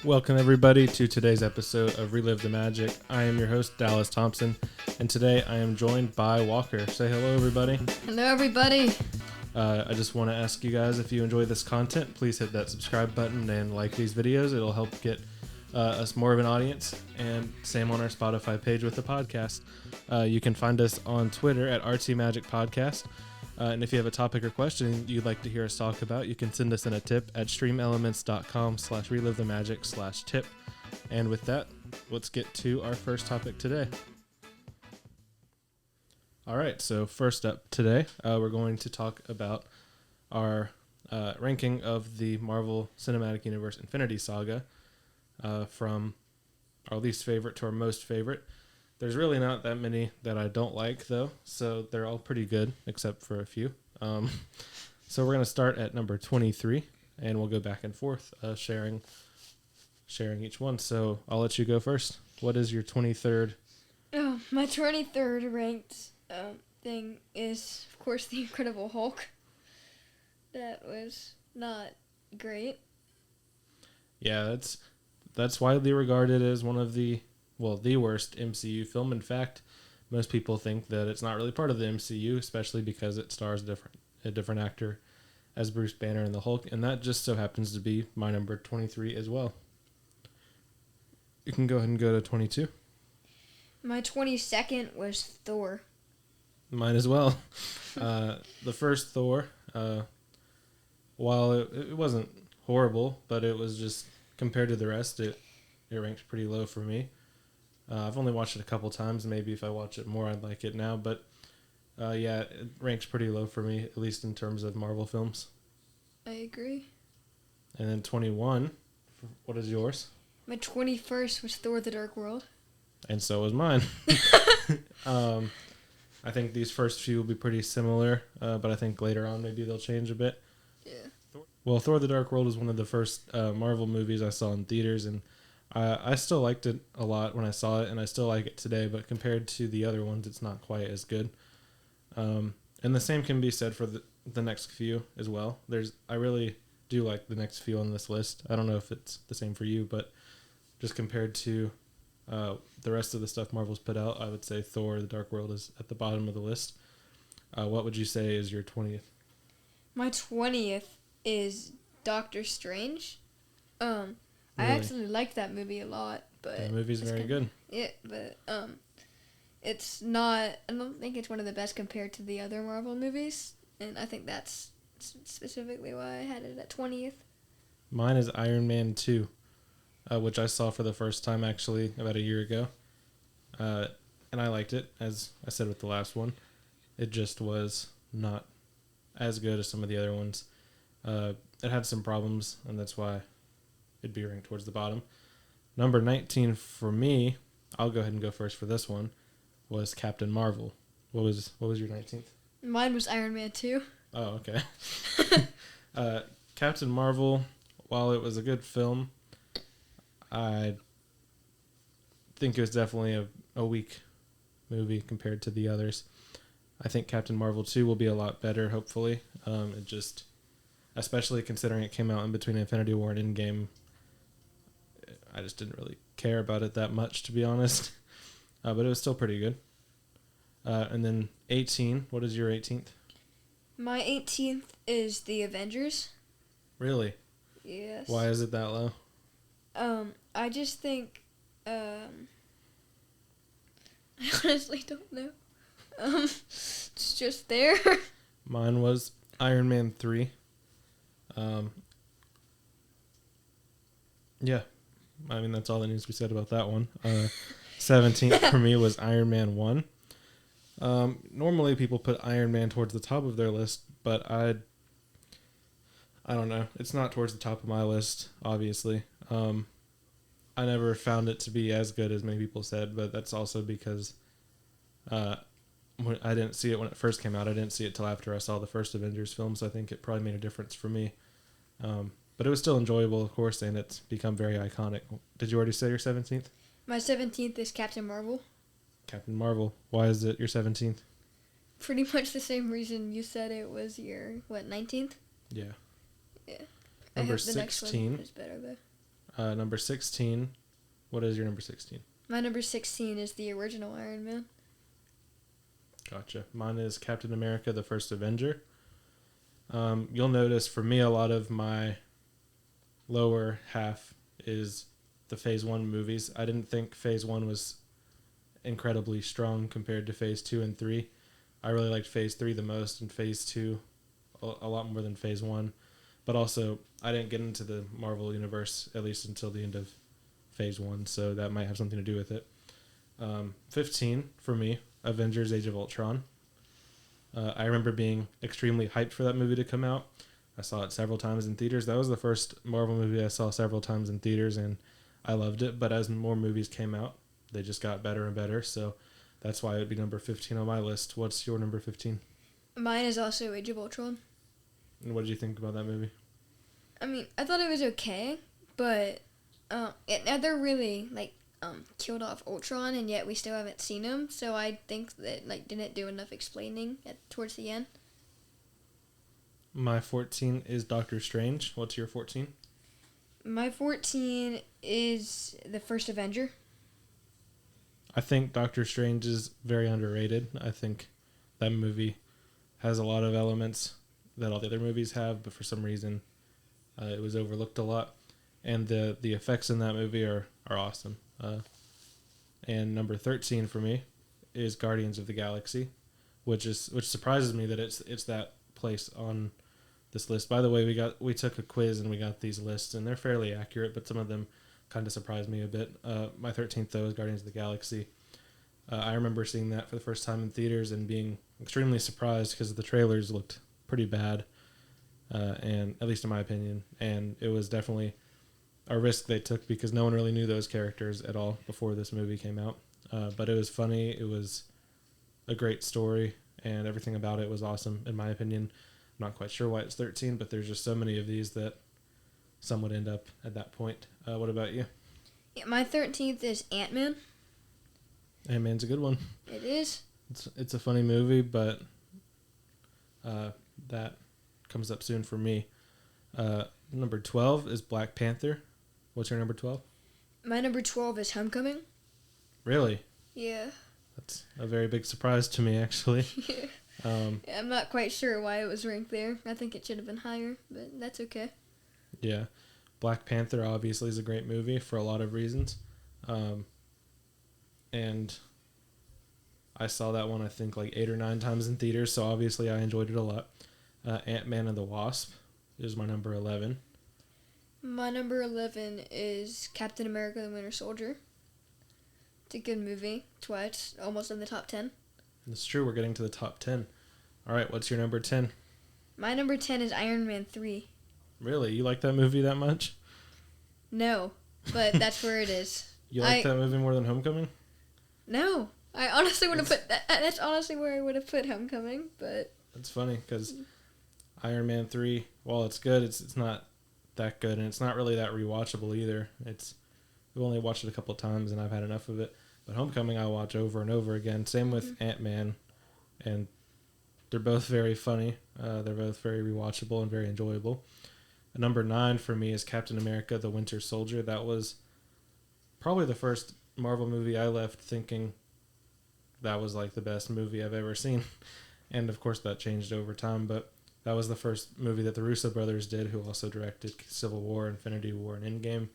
Welcome everybody to today's episode of Relive the Magic. I am your host, Dallas Thompson, and today I am joined by Walker. Say hello, everybody. Hello, everybody. I just want to ask you guys, if you enjoy this content, please hit that subscribe button and like these videos. It'll help get us more of an audience, and same on our Spotify page with the podcast. You can find us on Twitter at RT Magic Podcast. And if you have a topic or question you'd like to hear us talk about, you can send us in a tip at streamelements.com/relivethemagic/tip. And with that, let's get to our first topic today. All right, so first up today, we're going to talk about our ranking of the Marvel Cinematic Universe Infinity Saga, from our least favorite to our most favorite. There's really not that many that I don't like, though, so they're all pretty good, except for a few. So we're going to start at number 23, and we'll go back and forth, sharing each one. So I'll let you go first. What is your 23rd? Oh, my 23rd ranked thing is, of course, The Incredible Hulk. That was not great. Yeah, that's widely regarded as one of the worst MCU film. In fact, most people think that it's not really part of the MCU, especially because it stars a different actor as Bruce Banner in the Hulk, and that just so happens to be my number 23 as well. You can go ahead and go to 22. My 22nd was Thor. Mine as well. The first Thor, while it wasn't horrible, but it was just, compared to the rest, it ranked pretty low for me. I've only watched it a couple times. Maybe if I watch it more, I'd like it now. But yeah, it ranks pretty low for me, at least in terms of Marvel films. I agree. And then 21, what is yours? My 21st was Thor: The Dark World. And so was mine. I think these first few will be pretty similar, but I think later on maybe they'll change a bit. Yeah. Well, Thor: The Dark World was one of the first Marvel movies I saw in theaters, and I still liked it a lot when I saw it, and I still like it today, but compared to the other ones, it's not quite as good. And the same can be said for the next few as well. I really do like the next few on this list. I don't know if it's the same for you, but just compared to the rest of the stuff Marvel's put out, I would say Thor: The Dark World is at the bottom of the list. What would you say is your 20th? My 20th is Doctor Strange. I Really? actually liked that movie a lot, but The movie's very good. Yeah, but it's not. I don't think it's one of the best compared to the other Marvel movies, and I think that's specifically why I had it at 20th. Mine is Iron Man 2, which I saw for the first time actually about a year ago, and I liked it. As I said with the last one, it just was not as good as some of the other ones. It had some problems, and that's why it'd be ranked towards the bottom. Number 19 for me, I'll go ahead and go first for this one, was Captain Marvel. What was your 19th? Mine was Iron Man 2. Oh, okay. Captain Marvel, while it was a good film, I think it was definitely a weak movie compared to the others. I think Captain Marvel 2 will be a lot better, hopefully. It just, especially considering it came out in between Infinity War and Endgame, I just didn't really care about it that much, to be honest. But it was still pretty good. And then 18, what is your 18th? My 18th is The Avengers. Really? Yes. Why is it that low? I just think, I honestly don't know. It's just there. Mine was Iron Man 3. Yeah. I mean, that's all that needs to be said about that one. 17th for me was Iron Man 1. Normally people put Iron Man towards the top of their list, but I don't know. It's not towards the top of my list, obviously. I never found it to be as good as many people said, but that's also because when I didn't see it when it first came out. I didn't see it till after I saw the first Avengers film, so I think it probably made a difference for me. But it was still enjoyable, of course, and it's become very iconic. Did you already say your 17th? My 17th is Captain Marvel. Captain Marvel. Why is it your 17th? pretty much the same reason you said it was your, 19th? Yeah. Yeah. Number I hope the next 16. one is better, though. Number 16. What is your number 16? My number 16 is the original Iron Man. Gotcha. Mine is Captain America, the First Avenger. You'll notice for me a lot of my lower half is the Phase 1 movies. I didn't think Phase 1 was incredibly strong compared to Phase 2 and 3. I really liked Phase 3 the most and Phase 2 a lot more than Phase 1. But also, I didn't get into the Marvel Universe, at least until the end of Phase 1, so that might have something to do with it. 15, for me, Avengers Age of Ultron. I remember being extremely hyped for that movie to come out. I saw it several times in theaters. That was the first Marvel movie I saw several times in theaters, and I loved it. But as more movies came out, they just got better and better. So that's why it would be number 15 on my list. What's your number 15? Mine is also Age of Ultron. And what did you think about that movie? I mean, I thought it was okay, but it never really killed off Ultron, and yet we still haven't seen him. So I think that didn't do enough explaining towards the end. My 14 is Doctor Strange. What's your 14? My 14 is the First Avenger. I think Doctor Strange is very underrated. I think that movie has a lot of elements that all the other movies have, but for some reason it was overlooked a lot. And the effects in that movie are awesome. And number 13 for me is Guardians of the Galaxy, which surprises me that it's that place on this list. By the way, we took a quiz and we got these lists, and they're fairly accurate, but some of them kind of surprised me a bit. My 13th, though, is Guardians of the Galaxy. I remember seeing that for the first time in theaters and being extremely surprised because the trailers looked pretty bad, and at least in my opinion, and it was definitely a risk they took because no one really knew those characters at all before this movie came out. But it was funny. It was a great story, and everything about it was awesome, in my opinion. I'm not quite sure why it's 13, but there's just so many of these that some would end up at that point. What about you? Yeah, my 13th is Ant-Man. Ant-Man's a good one. It is. It's a funny movie, but that comes up soon for me. Number 12 is Black Panther. What's your number 12? My number 12 is Homecoming. Really? Yeah. That's a very big surprise to me, actually. I'm not quite sure why it was ranked there. I think it should have been higher, but that's okay. Yeah. Black Panther obviously is a great movie for a lot of reasons. And I saw that one, I think, 8 or 9 times in theaters, so obviously I enjoyed it a lot. Ant-Man and the Wasp is my number 11. My number 11 is Captain America the Winter Soldier. It's a good movie. It's almost in the top 10. It's true, we're getting to the top 10. All right, what's your number 10? My number 10 is Iron Man 3. Really? You like that movie that much? No, but that's where it is. You like that movie more than Homecoming? No. I honestly would have put that. That's honestly where I would have put Homecoming, but... That's funny, because Iron Man 3, while it's good, it's not that good, and it's not really that rewatchable either. We've only watched it a couple of times, and I've had enough of it. But Homecoming I watch over and over again. Same with Ant-Man, and they're both very funny. They're both very rewatchable and very enjoyable. Number 9 for me is Captain America: The Winter Soldier. That was probably the first Marvel movie I left thinking that was the best movie I've ever seen. And of course that changed over time, but that was the first movie that the Russo brothers did, who also directed Civil War, Infinity War, and Endgame.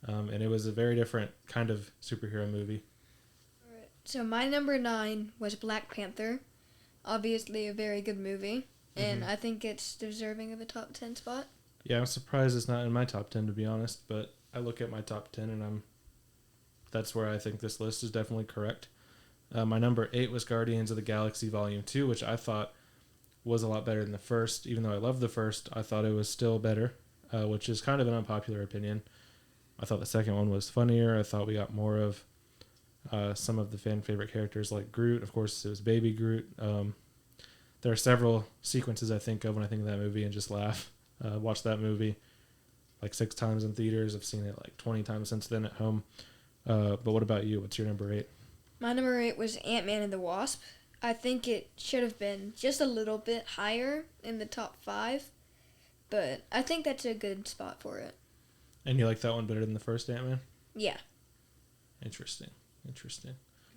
And it was a very different kind of superhero movie. Alright. So my number 9 was Black Panther. Obviously a very good movie, and I think it's deserving of a top 10 spot. Yeah, I'm surprised it's not in my top 10, to be honest, but I look at my top 10 and that's where I think this list is definitely correct. My number 8 was Guardians of the Galaxy Volume 2, which I thought was a lot better than the first. Even though I loved the first, I thought it was still better, which is kind of an unpopular opinion. I thought the second one was funnier. I thought we got more of some of the fan favorite characters like Groot. Of course, it was Baby Groot. There are several sequences I think of when I think of that movie and just laugh. Watched that movie 6 times in theaters. I've seen it 20 times since then at home. But what about you? What's your number 8? My number 8 was Ant-Man and the Wasp. I think it should have been just a little bit higher in the top 5, but I think that's a good spot for it. And you like that one better than the first Ant-Man? Yeah. Interesting.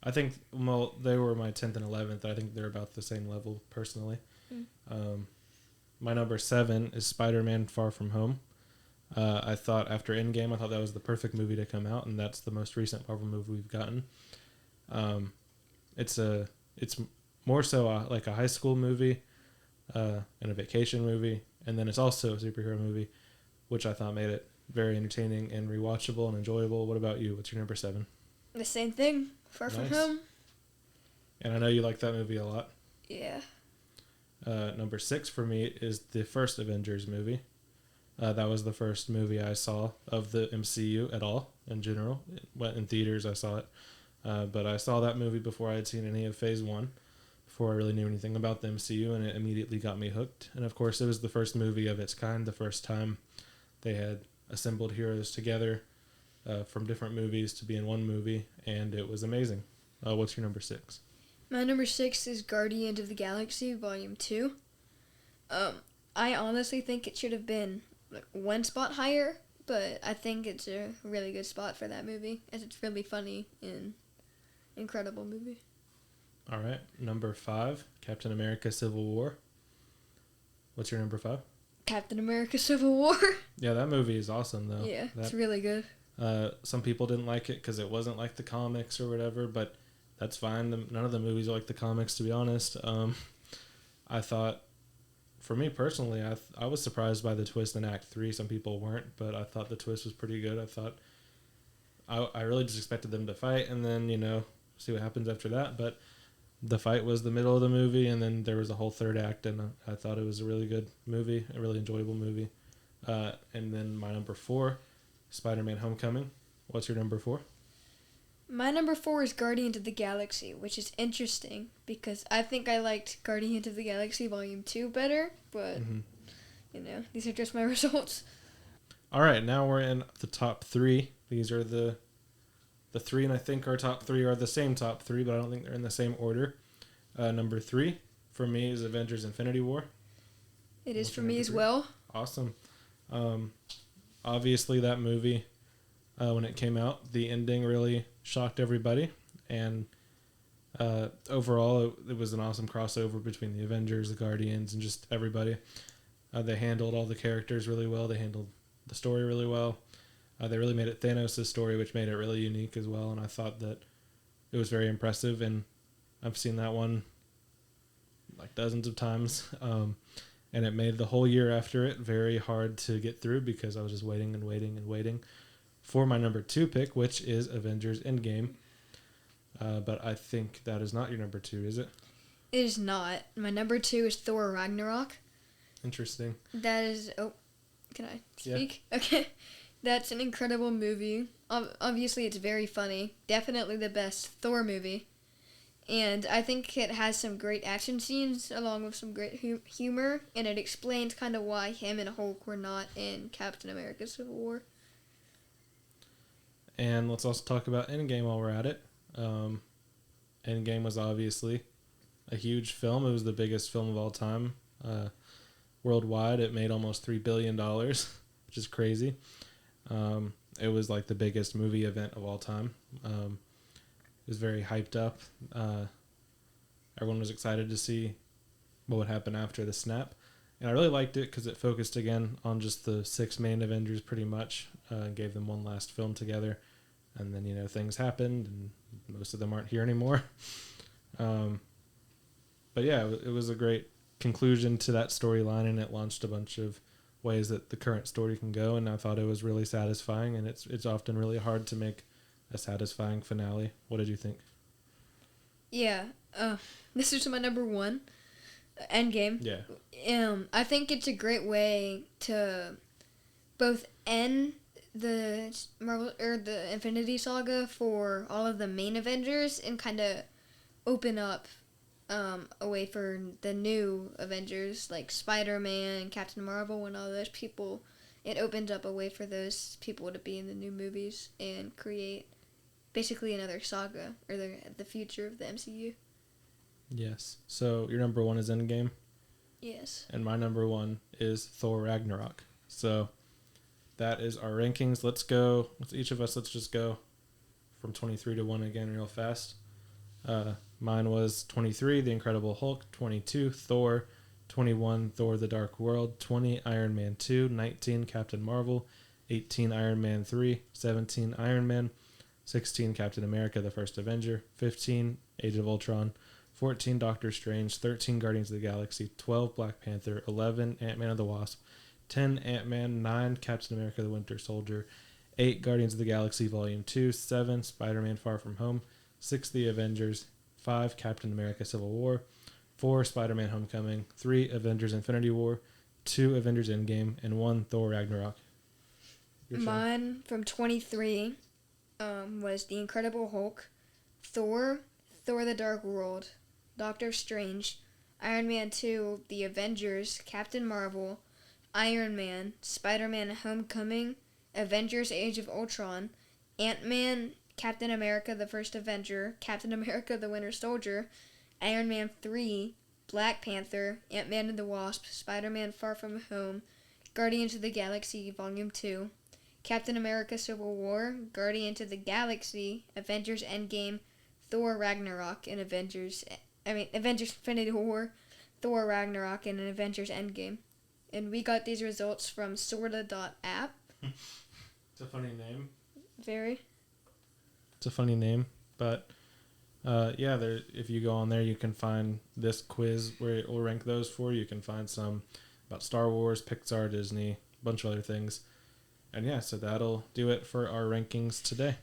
I think, well, they were my 10th and 11th. I think they're about the same level, personally. My number 7 is Spider-Man Far From Home. I thought after Endgame, I thought that was the perfect movie to come out, and that's the most recent Marvel movie we've gotten. It's more so like a high school movie and a vacation movie, and then it's also a superhero movie, which I thought made it very entertaining and rewatchable and enjoyable. What about you? What's your number 7? The same thing. Far From Home. And I know you like that movie a lot. Yeah. Number 6 for me is the first Avengers movie. That was the first movie I saw of the MCU at all, in general. Went in theaters, I saw it. But I saw that movie before I had seen any of Phase 1, before I really knew anything about the MCU, and it immediately got me hooked. And of course, it was the first movie of its kind, the first time they had assembled heroes together from different movies to be in one movie, and it was amazing. What's your number 6? My number 6 is Guardians of the Galaxy Volume 2. I honestly think it should have been like one spot higher, but I think it's a really good spot for that movie, as it's really funny and incredible movie. All right, number 5, Captain America Civil War. What's your number 5? Captain America Civil War. Yeah, that movie is awesome, though. Yeah, it's really good. Some people didn't like it because it wasn't like the comics or whatever, but that's fine. None of the movies are like the comics, to be honest. I thought, for me personally, I was surprised by the twist in Act 3. Some people weren't, but I thought the twist was pretty good. I thought I really just expected them to fight and then, see what happens after that. But the fight was the middle of the movie, and then there was a whole third act, and I thought it was a really good movie, a really enjoyable movie. And then my number 4, Spider-Man Homecoming. What's your number 4? My number 4 is Guardians of the Galaxy, which is interesting because I think I liked Guardians of the Galaxy Volume 2 better, but, these are just my results. All right, now we're in the top 3. These are the 3, and I think our top 3 are the same top 3, but I don't think they're in the same order. Number 3 for me is Avengers Infinity War. It is for me as well. Awesome. Obviously, that movie, when it came out, the ending really shocked everybody. And overall, it was an awesome crossover between the Avengers, the Guardians, and just everybody. They handled all the characters really well. They handled the story really well. They really made it Thanos' story, which made it really unique as well. And I thought that it was very impressive. And I've seen that one like dozens of times. And it made the whole year after it very hard to get through because I was just waiting and waiting and waiting for my number 2 pick, which is Avengers Endgame. But I think that is not your number 2, is it? It is not. My number 2 is Thor Ragnarok. Interesting. That is... Oh, can I speak? Yeah. Okay. That's an incredible movie. Obviously, it's very funny. Definitely the best Thor movie. And I think it has some great action scenes along with some great humor. And it explains kind of why him and Hulk were not in Captain America Civil War. And let's also talk about Endgame while we're at it. Endgame was obviously a huge film. It was the biggest film of all time. Worldwide, it made almost $3 billion, which is crazy. It was like the biggest movie event of all time. It was very hyped up. Everyone was excited to see what would happen after the snap. And I really liked it because it focused again on just the 6 main Avengers pretty much, and gave them one last film together. And then, things happened and most of them aren't here anymore. But yeah, it was a great conclusion to that storyline, and it launched a bunch of ways that the current story can go. And I thought it was really satisfying, and it's often really hard to make a satisfying finale. What did you think? Yeah, this is my number 1, Endgame. Yeah. I think it's a great way to both end the Marvel or the Infinity Saga for all of the main Avengers and kind of open up a way for the new Avengers like Spider-Man, Captain Marvel, and all those people. It opens up a way for those people to be in the new movies and create basically another saga or the future of the MCU. Yes. So your number 1 is Endgame, Yes. and my number 1 is Thor Ragnarok. So that is our rankings. Let's go. Let's just go from 23 to 1 again real fast. Mine was 23, The Incredible Hulk. 22, Thor. 21, Thor The Dark World. 20, Iron Man 2. 19, Captain Marvel. 18, Iron Man 3. 17, Iron Man. 16, Captain America The First Avenger. 15, Age of Ultron. 14, Doctor Strange. 13, Guardians of the Galaxy. 12, Black Panther. 11, Ant-Man and the Wasp. 10, Ant-Man. 9, Captain America The Winter Soldier. 8, Guardians of the Galaxy Volume 2. 7, Spider-Man Far From Home. 6, The Avengers. 5, Captain America Civil War. 4, Spider-Man Homecoming. 3, Avengers Infinity War. 2, Avengers Endgame. And 1, Thor Ragnarok. Your turn. Mine from 23 was The Incredible Hulk, Thor, Thor the Dark World, Doctor Strange, Iron Man 2, The Avengers, Captain Marvel, Iron Man, Spider-Man Homecoming, Avengers Age of Ultron, Ant-Man, Captain America The First Avenger, Captain America The Winter Soldier, Iron Man 3, Black Panther, Ant-Man and the Wasp, Spider-Man Far From Home, Guardians of the Galaxy Volume 2, Captain America Civil War, Guardians of the Galaxy, Avengers Endgame, Thor Ragnarok, and Avengers Infinity War, Thor Ragnarok, and Avengers Endgame. And we got these results from sorta.app. It's a funny name. Very. It's a funny name, but yeah, if you go on there, you can find this quiz where it will rank those for you. You can find some about Star Wars, Pixar, Disney, a bunch of other things. And yeah, so that'll do it for our rankings today.